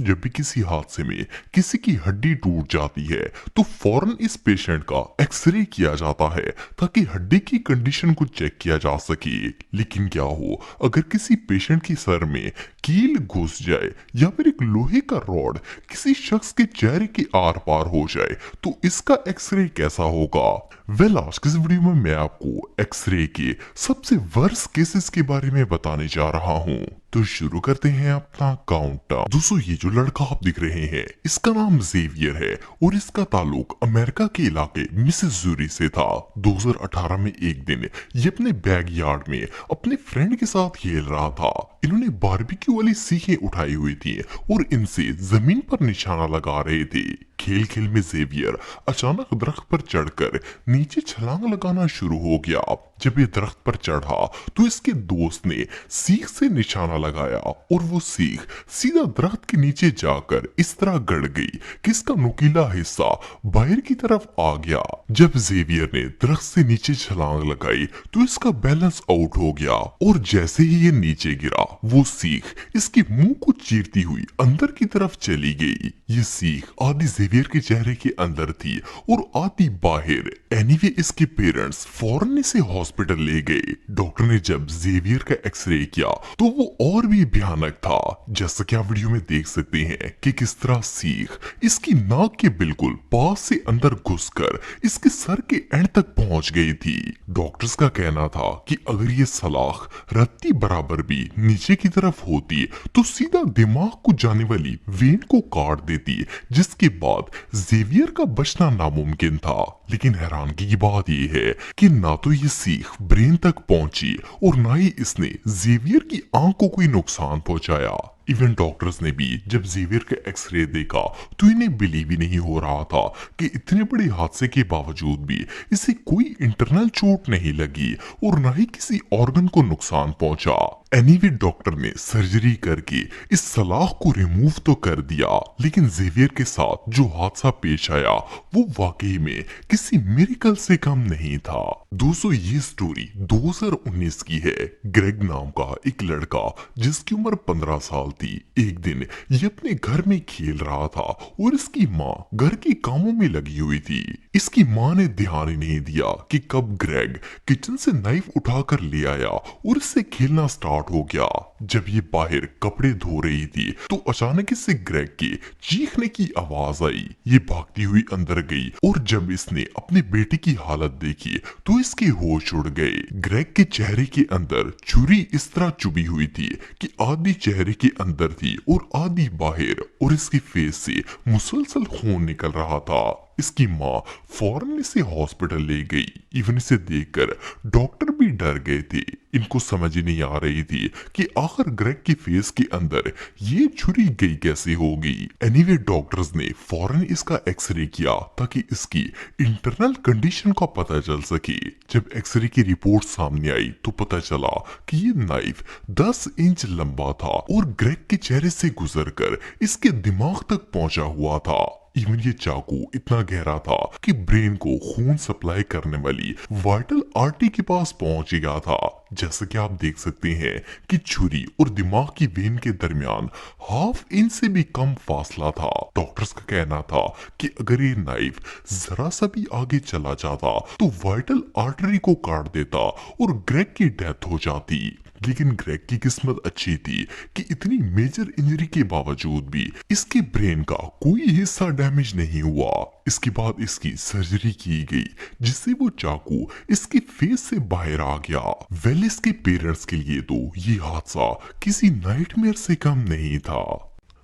जब भी किसी हादसे में किसी की हड्डी टूट जाती है तो फौरन इस पेशेंट का एक्सरे किया जाता है ताकि हड्डी की कंडीशन को चेक किया जा सके। लेकिन क्या हो अगर किसी पेशेंट के सर में कील घुस जाए या फिर एक लोहे का रॉड किसी शख्स के चेहरे के आर पार हो जाए तो इसका एक्सरे कैसा होगा। आज की इस वीडियो में मैं आपको एक्सरे के सबसे वर्स्ट केसेस के बारे में बताने जा रहा हूँ। तो शुरू करते हैं अपना काउंटडाउन। दोस्तों ये जो लड़का आप दिख रहे हैं इसका नाम जेवियर है और इसका ताल्लुक अमेरिका के इलाके मिसिसिपी से था। 2018 में एक दिन ये अपने बैग यार्ड में अपने फ्रेंड के साथ खेल रहा था। इन्होंने बारबेक्यू वाली सीखें उठाई हुई थी और इनसे जमीन पर निशाना लगा रहे थे। खेल खेल में जेवियर अचानक दरख्त पर चढ़कर नीचे छलांग लगाना शुरू हो गया। जब ये दरख्त पर चढ़ा तो इसके दोस्त ने सीख से निशाना लगाया और वो सीख सीधा दरख्त के नीचे जाकर इस तरह गड़ गई कि इसका नुकीला हिस्सा बाहर की तरफ आ गया। जब जेवियर ने दरख्त से नीचे छलांग लगाई तो इसका बैलेंस आउट हो गया और जैसे ही ये नीचे गिरा वो सीख इसके मुंह को चीरती हुई अंदर की तरफ चली गई। ये सीख आधी जेवियर के चेहरे के अंदर थी और आधी बाहर। एनीवे इसके पेरेंट्स फौरन इसे हॉस्पिटल ले गए। डॉक्टर ने जब जेवियर का एक्सरे किया तो वो और भी भयानक था। जैसा कि आप वीडियो में देख सकते हैं कि किस तरह सीख इसकी नाक के बिल्कुल पास से अंदर घुसकर इसके सर के एंड तक पहुंच गई थी। डॉक्टर्स का कहना था कि अगर ये सलाख रत्ती बराबर भी नीचे की तरफ होती तो सीधा दिमाग को जाने वाली वेन को काट देती, जिसके बाद जेवियर का बचना नामुमकिन था। लेकिन हैरानगी की बात यह है कि ना तो ये सीख ब्रेन तक पहुंची और ना ही इसने जेवियर की आंख को कोई नुकसान पहुंचाया। इवन डॉक्टर्स ने भी जब जेवियर का एक्सरे देखा तो इन्हें बिलीव ही नहीं हो रहा था कि इतने बड़े हादसे के बावजूद भी इसे कोई इंटरनल चोट नहीं लगी और ना ही किसी ऑर्गन को नुकसान पहुंचा। एनीवे डॉक्टर ने सर्जरी करके इस सलाख को रिमूव तो कर दिया, लेकिन जेवियर के साथ जो हादसा पेश आया वो वाकई में किसी मिरेकल से कम नहीं था। दोस्तों ये स्टोरी 2019 की है। ग्रेग नाम का एक लड़का जिसकी उम्र 15 साल थी, एक दिन ये अपने घर में खेल रहा था और इसकी माँ घर के कामों में लगी हुई थी। इसकी माँ ने ध्यान ही नहीं दिया कि कब ग्रेग किचन से नाइफ उठाकर ले आया और इससे खेलना स्टार्ट हो गया। जब ये बाहर कपड़े धो रही थी तो अचानक इससे ग्रेग के चीखने की आवाज आई। ये भागती हुई अंदर गई और जब इसने अपने बेटे की हालत देखी तो इसके होश उड़ गए। ग्रेग के चेहरे के अंदर छुरी इस तरह चुभी हुई थी कि आधी चेहरे के अंदर थी और आधी बाहर, और इसके फेस से मुसलसल खून निकल रहा था। इसकी माँ फौरन इसे हॉस्पिटल ले गई। इवन इसे देखकर डॉक्टर भी डर गए थे। इनको समझ ही नहीं आ रही थी कि आखिर ग्रेग के फेस के अंदर ये छुरी गई कैसे होगी। एनीवे डॉक्टर्स ने फौरन इसका एक्सरे किया ताकि इसकी इंटरनल कंडीशन का पता चल सके। जब एक्सरे की रिपोर्ट सामने आई तो पता चला कि ये नाइफ 10 इंच लंबा था और ग्रेग के चेहरे से गुजरकर इसके दिमाग तक पहुंचा हुआ था। इवन ये चाकू इतना गहरा था कि ब्रेन को खून सप्लाई करने वाली वाइटल आर्टरी के पास पहुंच गया था। जैसा कि आप देख सकते हैं कि छुरी और दिमाग की वेन के दरमियान ½ इंच से भी कम फासला था। डॉक्टर्स का कहना था कि अगर ये नाइफ जरा सा भी आगे चला जाता तो वाइटल आर्टरी को काट देता और ग्रेग की डेथ हो जाती। लेकिन ग्रेग की किस्मत अच्छी थी कि इतनी मेजर इंजरी के बावजूद भी इसके ब्रेन का कोई हिस्सा डैमेज नहीं हुआ। इसके बाद इसकी सर्जरी की गई जिससे वो चाकू इसके फेस से बाहर आ गया। इसके पेरेंट्स के लिए तो ये हादसा किसी नाइटमेयर से कम नहीं था।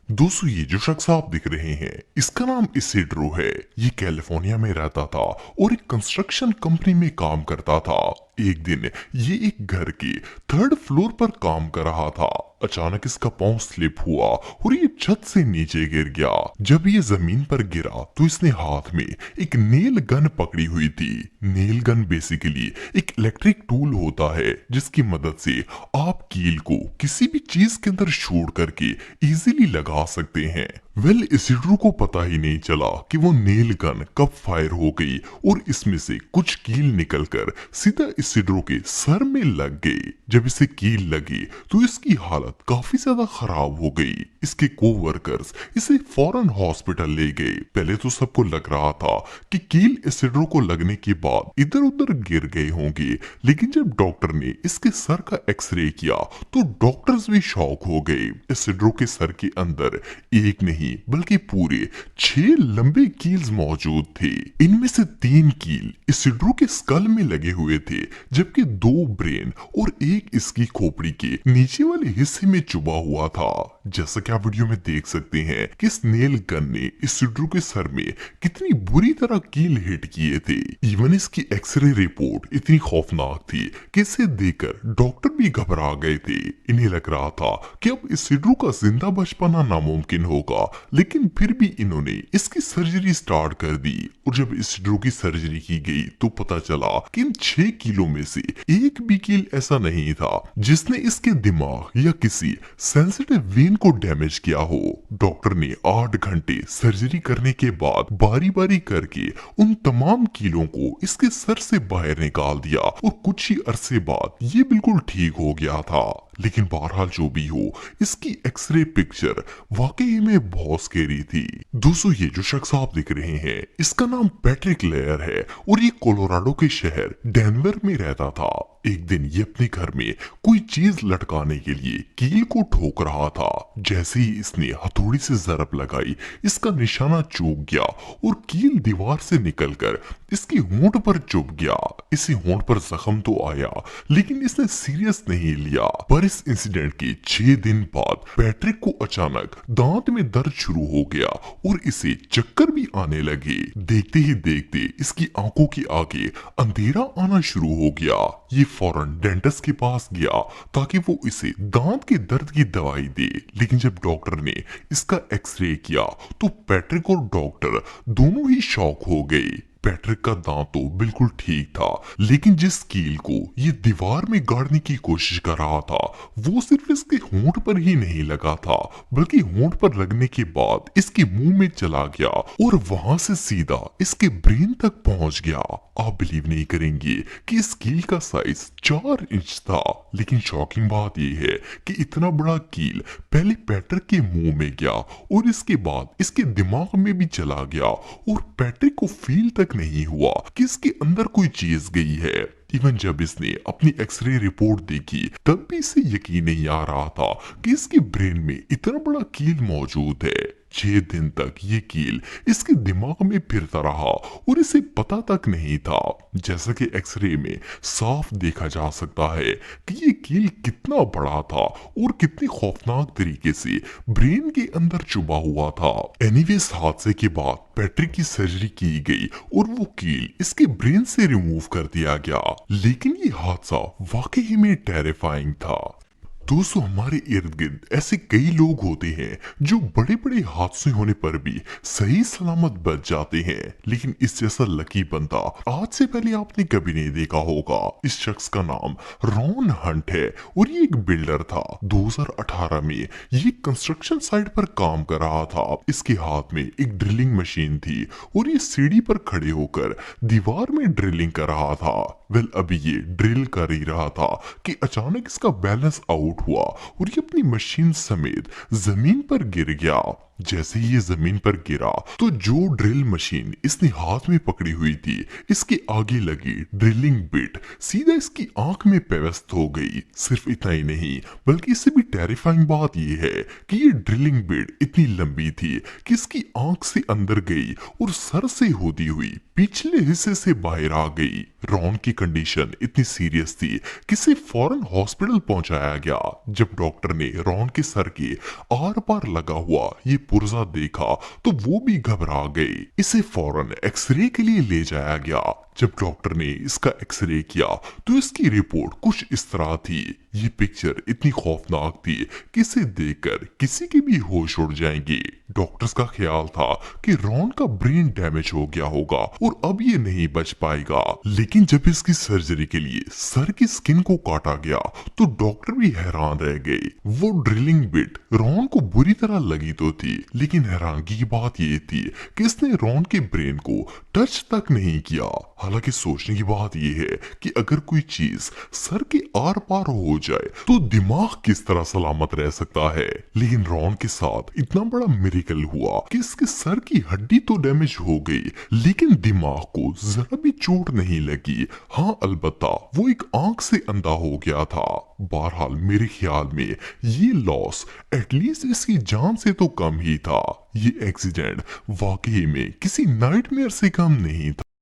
दोस्तों ये जो शख्स आप दिख रहे हैं इसका नाम इसिड्रो है। ये कैलिफोर्निया में रहता था और एक कंस्ट्रक्शन कंपनी में काम करता था। एक दिन ये एक घर के 3rd फ्लोर पर काम कर रहा था। अचानक इसका पांव स्लिप हुआ और ये छत से नीचे गिर गया। जब ये जमीन पर गिरा तो इसने हाथ में एक नेल गन पकड़ी हुई थी। नेल गन बेसिकली एक इलेक्ट्रिक टूल होता है जिसकी मदद से आप कील को किसी भी चीज के अंदर शूट करके इजीली लगा सकते हैं। वेल इसिड्रो को पता ही नहीं चला कि वो नेल गन कब फायर हो गई और इसमें से कुछ कील निकलकर सीधा इसिड्रो के सर में लग गई। जब इसे कील लगी तो इसकी हालत काफी ज्यादा खराब हो गई। इसके कोवर्कर्स इसे फौरन हॉस्पिटल ले गए। पहले तो सबको लग रहा था कि कील इसिड्रो को लगने के बाद इधर उधर गिर गए होंगे, लेकिन जब डॉक्टर ने इसके सर का एक्सरे किया तो डॉक्टर्स भी शॉक हो गए। इसिड्रो के सर के अंदर एक नहीं बल्कि पूरे 6 लंबे कील्स मौजूद थे। इनमें से 3 कील इसिड्रो के स्कल में लगे हुए थे, जबकि 2 ब्रेन और एक इसकी खोपड़ी के नीचे वाले हिस्से में चुभा हुआ था। जैसा कि आप वीडियो में देख सकते हैं कि इस नेल गन ने इसिड्रो के सर में कितनी बुरी तरह कील हिट किए थे। इवन इसकी एक्सरे रिपोर्ट इतनी खौफनाक थी कि इसे देखकर डॉक्टर भी घबरा गए थे। इन्हें लग रहा था कि अब इसिड्रो का जिंदा बच पाना नामुमकिन होगा, लेकिन फिर भी इन्होंने इसकी सर्जरी स्टार्ट कर दी। और जब इसिड्रो की सर्जरी की गई तो पता चला कि इन 6 कीलों में से एक भी कील ऐसा नहीं था जिसने इसके दिमाग या किसी सेंसिटिव वेन को डैमेज किया हो। डॉक्टर ने 8 घंटे सर्जरी करने के बाद बारी बारी करके उन तमाम कीलों को इसके सर से बाहर निकाल दिया और कुछ ही अरसे बाद ये बिल्कुल ठीक हो गया था। लेकिन बहरहाल जो भी हो, इसकी एक्सरे पिक्चर वाकई में बहुत स्कैरी थी। दोस्तों ये जो शख्स आप देख रहे हैं इसका नाम पैट्रिक लेयर है और ये कोलोराडो के शहर डेनवर में रहता था। एक दिन ये अपने घर में कोई चीज लटकाने के लिए कील को ठोक रहा था। जैसे ही इसने हथौड़ी से जरब लगाई, इसका निशाना चूक गया और कील दीवार से निकलकर इसकी होंठ पर चुभ गया। इसे होंठ पर जख्म तो आया, लेकिन इसने सीरियस नहीं लिया। पर इस इंसिडेंट के 6 दिन बाद पैट्रिक को अचानक दांत में दर्द शुरू हो गया और इसे चक्कर भी आने लगे। देखते ही देखते इसकी आंखों के आगे अंधेरा आना शुरू हो गया। ये फौरन डेंटिस्ट के पास गया ताकि वो इसे दांत के दर्द की दवाई दे। लेकिन जब डॉक्टर ने इसका एक्सरे किया तो पैट्रिक और डॉक्टर दोनों ही शॉक हो गए। पैट्रिक का दांत तो बिल्कुल ठीक था, लेकिन जिस कील को ये दीवार में गाड़ने की कोशिश कर रहा था वो सिर्फ इसके होंठ पर ही नहीं लगा था, बल्कि होंठ पर लगने के बाद इसके मुंह में चला गया और वहां से सीधा इसके ब्रेन तक पहुंच गया। आप बिलीव नहीं करेंगे कि इस कील का साइज 4 इंच था। लेकिन शॉकिंग बात यह है कि इतना बड़ा कील पहले पैट्रिक के मुंह में गया और इसके बाद इसके दिमाग में भी चला गया और पैट्रिक को फील तक नहीं हुआ कि इसके अंदर कोई चीज गई है। इवन जब इसने अपनी एक्सरे रिपोर्ट देखी तब भी इसे यकीन नहीं आ रहा था कि इसके ब्रेन में इतना बड़ा कील मौजूद है। 6 दिन तक ये कील इसके दिमाग में फिरता रहा और इसे पता तक नहीं था। जैसा कि एक्सरे में साफ देखा जा सकता है कि ये कील कितना बड़ा था और कितनी खौफनाक तरीके से ब्रेन के अंदर चुभा हुआ था। एनीवेज हादसे के बाद पैट्रिक की सर्जरी की गई और वो कील इसके ब्रेन से रिमूव कर दिया गया। लेकिन ये हादसा वाकई में टेरिफाइंग था। दोस्तों हमारे इर्द गिर्द ऐसे कई लोग होते हैं जो बड़े बड़े हादसे होने पर भी सही सलामत बच जाते हैं, लेकिन इस जैसा लकी बंदा आज से पहले आपने कभी नहीं देखा होगा। इस शख्स का नाम रॉन हंट है और ये एक बिल्डर था। 2018 में ये कंस्ट्रक्शन साइट पर काम कर रहा था। इसके हाथ में एक ड्रिलिंग मशीन थी और ये सीढ़ी पर खड़े होकर दीवार में ड्रिलिंग कर रहा था। वेल अभी ये ड्रिल कर ही रहा था कि अचानक इसका बैलेंस आउट हुआ और ये अपनी मशीन समेत जमीन पर गिर गया। जैसे ही ये जमीन पर गिरा तो जो ड्रिल मशीन इसने हाथ में पकड़ी हुई थी इसके आगे लगी ड्रिलिंग बिट सीधा इसकी आंख में पेवस्त हो गई। सिर्फ इतना ही नहीं बल्कि इससे भी टेरिफाइंग बात यह है कि ये ड्रिलिंग बिट इतनी लंबी थी कि इसकी आंख से अंदर गई और सर से होती हुई पिछले हिस्से से बाहर आ गई। रॉन की कंडीशन इतनी सीरियस थी कि इसे फौरन हॉस्पिटल पहुंचाया गया। जब डॉक्टर ने रॉन के सर के आर पार लगा हुआ ये पुर्जा देखा तो वो भी घबरा गए। इसे फौरन एक्सरे के लिए ले जाया गया। जब डॉक्टर ने इसका एक्सरे किया तो इसकी रिपोर्ट कुछ इस तरह थी। ये पिक्चर इतनी खौफनाक थी कि इसे देखकर किसी के भी होश उड़ जाएंगे। डॉक्टर्स का ख्याल था कि रॉन का ब्रेन डैमेज हो गया होगा और अब ये नहीं बच पाएगा। लेकिन जब इसकी सर्जरी के लिए सर की स्किन को काटा गया तो डॉक्टर भी हैरान रह गए। वो ड्रिलिंग बिट रॉन को बुरी तरह लगी तो थी, लेकिन हैरानगी की बात ये थी कि इसने रॉन के ब्रेन को टच तक नहीं किया। हालांकि सोचने की बात यह है कि अगर कोई चीज सर के आर पार हो जाए तो दिमाग किस तरह सलामत रह सकता है। लेकिन रॉन के साथ इतना बड़ा मिरेकल हुआ कि इसके सर की हड्डी तो डैमेज हो गई लेकिन दिमाग को जरा भी चोट नहीं लगी। हाँ, अलबत्ता वो एक आंख से अंधा हो गया था। बहरहाल मेरे ख्याल में ये लॉस एटलीस्ट इसकी जान से तो कम ही था। ये एक्सीडेंट वाकई में किसी नाइटमेयर से कम नहीं था।